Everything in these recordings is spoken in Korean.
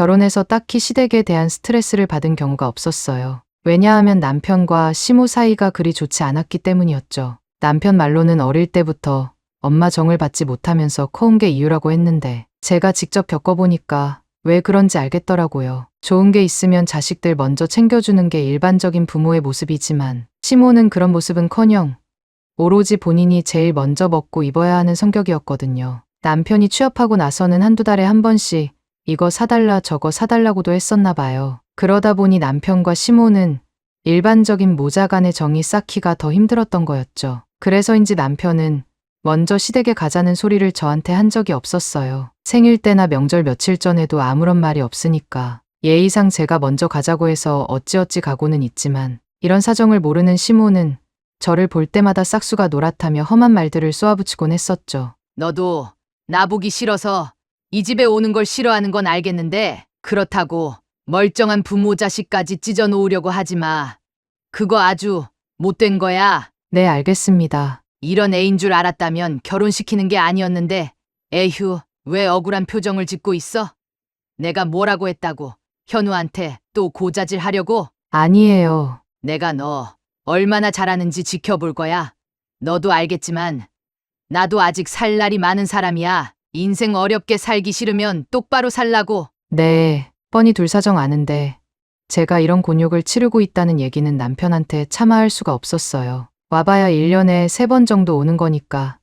결혼해서 딱히 시댁에 대한 스트레스를 받은 경우가 없었어요. 왜냐하면 남편과 시모 사이가 그리 좋지 않았기 때문이었죠. 남편 말로는 어릴 때부터 엄마 정을 받지 못하면서 커온 게 이유라고 했는데 제가 직접 겪어보니까 왜 그런지 알겠더라고요. 좋은 게 있으면 자식들 먼저 챙겨주는 게 일반적인 부모의 모습이지만 시모는 그런 모습은커녕 오로지 본인이 제일 먼저 먹고 입어야 하는 성격이었거든요. 남편이 취업하고 나서는 한두 달에 한 번씩 이거 사달라 저거 사달라고도 했었나 봐요. 그러다 보니 남편과 시모는 일반적인 모자 간의 정이 쌓기가 더 힘들었던 거였죠. 그래서인지 남편은 먼저 시댁에 가자는 소리를 저한테 한 적이 없었어요. 생일 때나 명절 며칠 전에도 아무런 말이 없으니까 예의상 제가 먼저 가자고 해서 어찌어찌 가고는 있지만 이런 사정을 모르는 시모는 저를 볼 때마다 싹수가 노랗다며 험한 말들을 쏘아붙이곤 했었죠. 너도 나 보기 싫어서 이 집에 오는 걸 싫어하는 건 알겠는데 그렇다고 멀쩡한 부모 자식까지 찢어 놓으려고 하지 마. 그거 아주 못된 거야. 네, 알겠습니다. 이런 애인 줄 알았다면 결혼시키는 게 아니었는데 에휴, 왜 억울한 표정을 짓고 있어? 내가 뭐라고 했다고 현우한테 또 고자질 하려고? 아니에요. 내가 너 얼마나 잘하는지 지켜볼 거야. 너도 알겠지만 나도 아직 살 날이 많은 사람이야. 인생 어렵게 살기 싫으면 똑바로 살라고. 네, 뻔히 둘 사정 아는데 제가 이런 곤욕을 치르고 있다는 얘기는 남편한테 차마 할 수가 없었어요. 와봐야 1년에 3번 정도 오는 거니까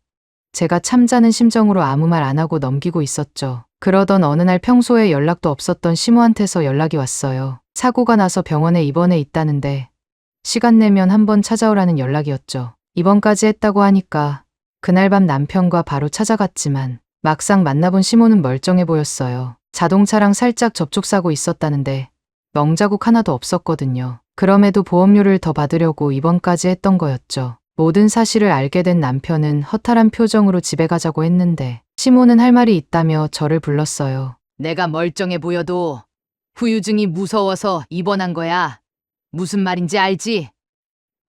제가 참자는 심정으로 아무 말 안 하고 넘기고 있었죠. 그러던 어느 날 평소에 연락도 없었던 시모한테서 연락이 왔어요. 사고가 나서 병원에 입원해 있다는데 시간 내면 한번 찾아오라는 연락이었죠. 입원까지 했다고 하니까 그날 밤 남편과 바로 찾아갔지만 막상 만나본 시모는 멀쩡해 보였어요. 자동차랑 살짝 접촉사고 있었다는데 명자국 하나도 없었거든요. 그럼에도 보험료를 더 받으려고 입원까지 했던 거였죠. 모든 사실을 알게 된 남편은 허탈한 표정으로 집에 가자고 했는데 시모는 할 말이 있다며 저를 불렀어요. 내가 멀쩡해 보여도 후유증이 무서워서 입원한 거야. 무슨 말인지 알지?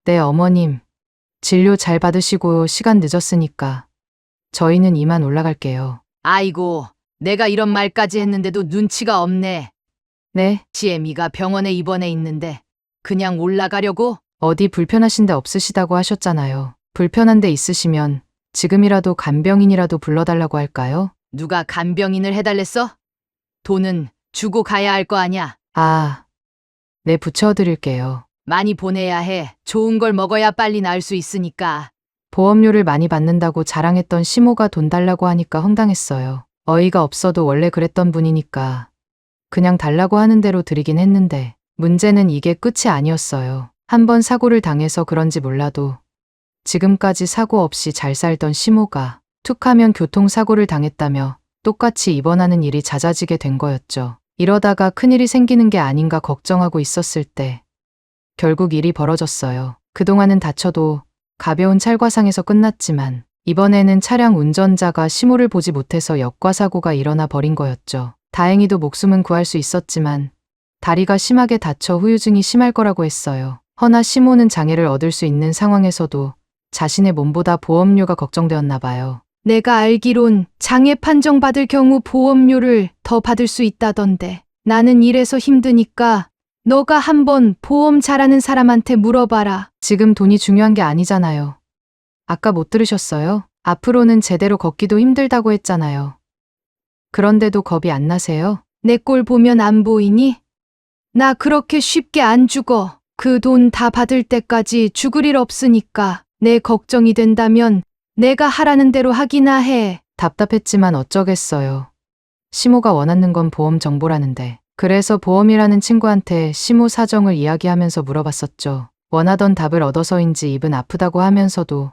네, 어머님. 진료 잘 받으시고 시간 늦었으니까 저희는 이만 올라갈게요. 아이고, 내가 이런 말까지 했는데도 눈치가 없네. 네? 지혜미가 병원에 입원해 있는데 그냥 올라가려고? 어디 불편하신 데 없으시다고 하셨잖아요. 불편한 데 있으시면 지금이라도 간병인이라도 불러달라고 할까요? 누가 간병인을 해달랬어? 돈은 주고 가야 할 거 아냐? 아, 네, 붙여드릴게요. 많이 보내야 해. 좋은 걸 먹어야 빨리 나을 수 있으니까. 보험료를 많이 받는다고 자랑했던 시모가 돈 달라고 하니까 황당했어요. 어이가 없어도 원래 그랬던 분이니까 그냥 달라고 하는 대로 드리긴 했는데 문제는 이게 끝이 아니었어요. 한 번 사고를 당해서 그런지 몰라도 지금까지 사고 없이 잘 살던 시모가 툭하면 교통사고를 당했다며 똑같이 입원하는 일이 잦아지게 된 거였죠. 이러다가 큰일이 생기는 게 아닌가 걱정하고 있었을 때 결국 일이 벌어졌어요. 그동안은 다쳐도 가벼운 찰과상에서 끝났지만 이번에는 차량 운전자가 시모를 보지 못해서 역과사고가 일어나 버린 거였죠. 다행히도 목숨은 구할 수 있었지만 다리가 심하게 다쳐 후유증이 심할 거라고 했어요. 허나 시모는 장애를 얻을 수 있는 상황에서도 자신의 몸보다 보험료가 걱정되었나 봐요. 내가 알기론 장애 판정받을 경우 보험료를 더 받을 수 있다던데. 나는 이래서 힘드니까 너가 한번 보험 잘하는 사람한테 물어봐라. 지금 돈이 중요한 게 아니잖아요. 아까 못 들으셨어요? 앞으로는 제대로 걷기도 힘들다고 했잖아요. 그런데도 겁이 안 나세요? 내 꼴 보면 안 보이니? 나 그렇게 쉽게 안 죽어. 그 돈 다 받을 때까지 죽을 일 없으니까 내 걱정이 된다면 내가 하라는 대로 하기나 해. 답답했지만 어쩌겠어요. 시모가 원하는 건 보험 정보라는데. 그래서 보험이라는 친구한테 시모 사정을 이야기하면서 물어봤었죠. 원하던 답을 얻어서인지 입은 아프다고 하면서도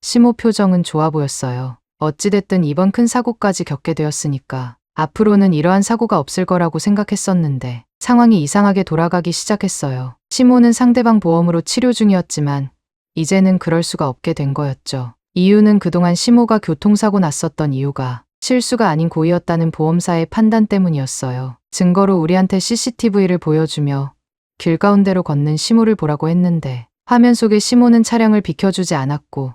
시모 표정은 좋아 보였어요. 어찌됐든 이번 큰 사고까지 겪게 되었으니까 앞으로는 이러한 사고가 없을 거라고 생각했었는데 상황이 이상하게 돌아가기 시작했어요. 시모는 상대방 보험으로 치료 중이었지만 이제는 그럴 수가 없게 된 거였죠. 이유는 그동안 시모가 교통사고 났었던 이유가 실수가 아닌 고의였다는 보험사의 판단 때문이었어요. 증거로 우리한테 CCTV를 보여주며 길 가운데로 걷는 시모를 보라고 했는데 화면 속의 시모는 차량을 비켜주지 않았고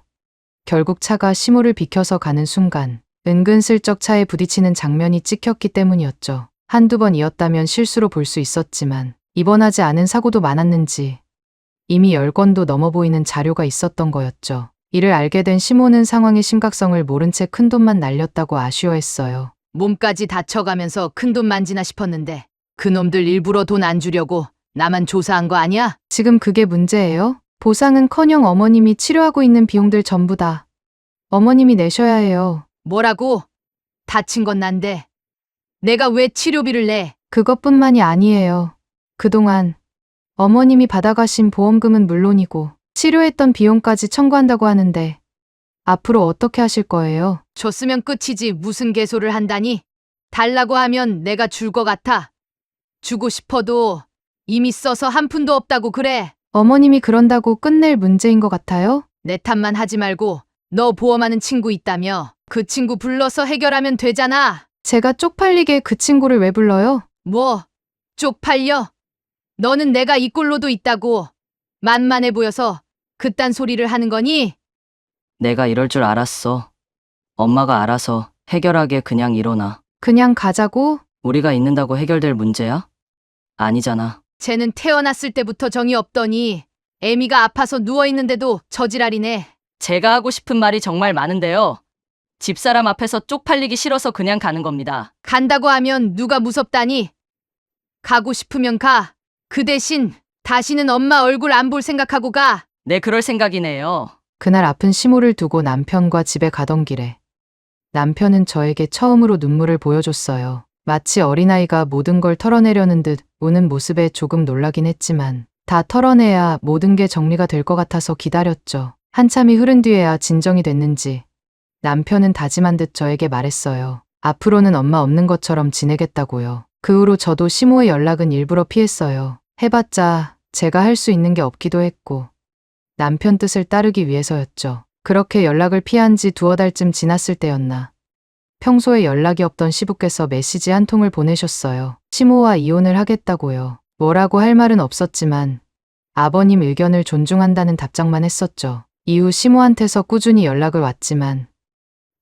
결국 차가 시모를 비켜서 가는 순간 은근슬쩍 차에 부딪히는 장면이 찍혔기 때문이었죠. 한두 번이었다면 실수로 볼 수 있었지만 입원하지 않은 사고도 많았는지 이미 10건도 넘어 보이는 자료가 있었던 거였죠. 이를 알게 된 시모는 상황의 심각성을 모른 채 큰돈만 날렸다고 아쉬워했어요. 몸까지 다쳐가면서 큰돈 만지나 싶었는데 그놈들 일부러 돈 안 주려고 나만 조사한 거 아니야? 지금 그게 문제예요? 보상은커녕 어머님이 치료하고 있는 비용들 전부 다 어머님이 내셔야 해요. 뭐라고? 다친 건 난데 내가 왜 치료비를 내? 그것뿐만이 아니에요. 그동안 어머님이 받아가신 보험금은 물론이고 치료했던 비용까지 청구한다고 하는데 앞으로 어떻게 하실 거예요? 줬으면 끝이지 무슨 개소를 한다니? 달라고 하면 내가 줄 거 같아. 주고 싶어도 이미 써서 한 푼도 없다고 그래. 어머님이 그런다고 끝낼 문제인 것 같아요? 내 탓만 하지 말고 너 보험하는 친구 있다며. 그 친구 불러서 해결하면 되잖아. 제가 쪽팔리게 그 친구를 왜 불러요? 뭐? 쪽팔려? 너는 내가 이 꼴로도 있다고 만만해 보여서 그딴 소리를 하는 거니? 내가 이럴 줄 알았어. 엄마가 알아서 해결하게 그냥 일어나. 그냥 가자고? 우리가 있는다고 해결될 문제야? 아니잖아. 쟤는 태어났을 때부터 정이 없더니 애미가 아파서 누워있는데도 저지랄이네. 제가 하고 싶은 말이 정말 많은데요. 집사람 앞에서 쪽팔리기 싫어서 그냥 가는 겁니다. 간다고 하면 누가 무섭다니? 가고 싶으면 가. 그 대신 다시는 엄마 얼굴 안 볼 생각하고 가. 네, 그럴 생각이네요. 그날 아픈 시모를 두고 남편과 집에 가던 길에 남편은 저에게 처음으로 눈물을 보여줬어요. 마치 어린아이가 모든 걸 털어내려는 듯 우는 모습에 조금 놀라긴 했지만 다 털어내야 모든 게 정리가 될 것 같아서 기다렸죠. 한참이 흐른 뒤에야 진정이 됐는지 남편은 다짐한 듯 저에게 말했어요. 앞으로는 엄마 없는 것처럼 지내겠다고요. 그 후로 저도 시모의 연락은 일부러 피했어요. 해봤자 제가 할 수 있는 게 없기도 했고 남편 뜻을 따르기 위해서였죠. 그렇게 연락을 피한 지 2~5달쯤 지났을 때였나. 평소에 연락이 없던 시부께서 메시지 한 통을 보내셨어요. 시모와 이혼을 하겠다고요. 뭐라고 할 말은 없었지만 아버님 의견을 존중한다는 답장만 했었죠. 이후 시모한테서 꾸준히 연락을 왔지만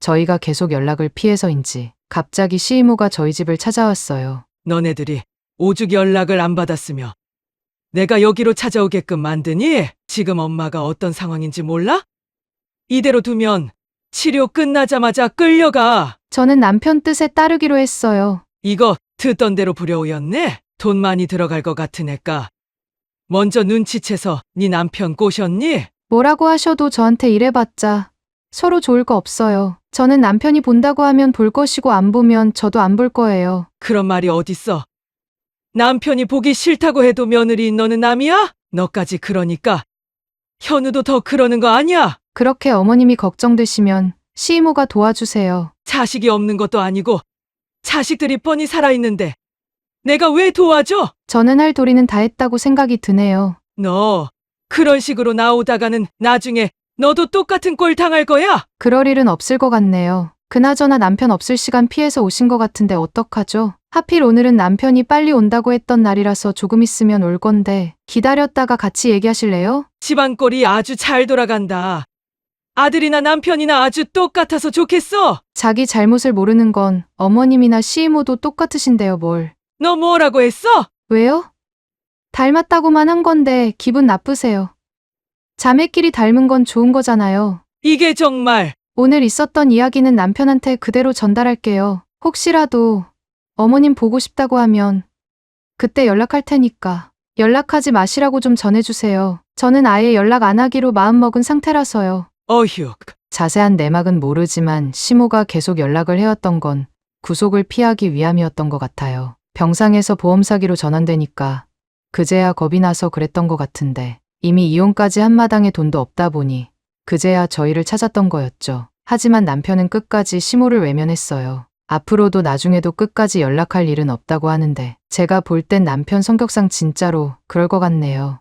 저희가 계속 연락을 피해서인지 갑자기 시이모가 저희 집을 찾아왔어요. 너네들이 오죽 연락을 안 받았으며 내가 여기로 찾아오게끔 만드니? 지금 엄마가 어떤 상황인지 몰라? 이대로 두면 치료 끝나자마자 끌려가. 저는 남편 뜻에 따르기로 했어요. 이거 듣던 대로 부려오였네? 돈 많이 들어갈 것 같으니까 먼저 눈치채서 네 남편 꼬셨니? 뭐라고 하셔도 저한테 이래봤자 서로 좋을 거 없어요. 저는 남편이 본다고 하면 볼 것이고 안 보면 저도 안 볼 거예요. 그런 말이 어딨어. 남편이 보기 싫다고 해도 며느리인 너는 남이야? 너까지 그러니까 현우도 더 그러는 거 아니야? 그렇게 어머님이 걱정되시면 시이모가 도와주세요. 자식이 없는 것도 아니고 자식들이 뻔히 살아있는데 내가 왜 도와줘? 저는 할 도리는 다 했다고 생각이 드네요. 너 그런 식으로 나오다가는 나중에 너도 똑같은 꼴 당할 거야? 그럴 일은 없을 것 같네요. 그나저나 남편 없을 시간 피해서 오신 것 같은데 어떡하죠? 하필 오늘은 남편이 빨리 온다고 했던 날이라서 조금 있으면 올 건데 기다렸다가 같이 얘기하실래요? 집안 꼴이 아주 잘 돌아간다. 아들이나 남편이나 아주 똑같아서 좋겠어. 자기 잘못을 모르는 건 어머님이나 시이모도 똑같으신데요, 뭘. 너 뭐라고 했어? 왜요? 닮았다고만 한 건데 기분 나쁘세요. 자매끼리 닮은 건 좋은 거잖아요. 이게 정말 오늘 있었던 이야기는 남편한테 그대로 전달할게요. 혹시라도 어머님 보고 싶다고 하면 그때 연락할 테니까 연락하지 마시라고 좀 전해주세요. 저는 아예 연락 안 하기로 마음먹은 상태라서요. 어휴. 자세한 내막은 모르지만 시모가 계속 연락을 해왔던 건 구속을 피하기 위함이었던 것 같아요. 병상에서 보험 사기로 전환되니까 그제야 겁이 나서 그랬던 것 같은데 이미 이혼까지 한마당에 돈도 없다 보니 그제야 저희를 찾았던 거였죠. 하지만 남편은 끝까지 시모를 외면했어요. 앞으로도 나중에도 끝까지 연락할 일은 없다고 하는데 제가 볼 땐 남편 성격상 진짜로 그럴 것 같네요.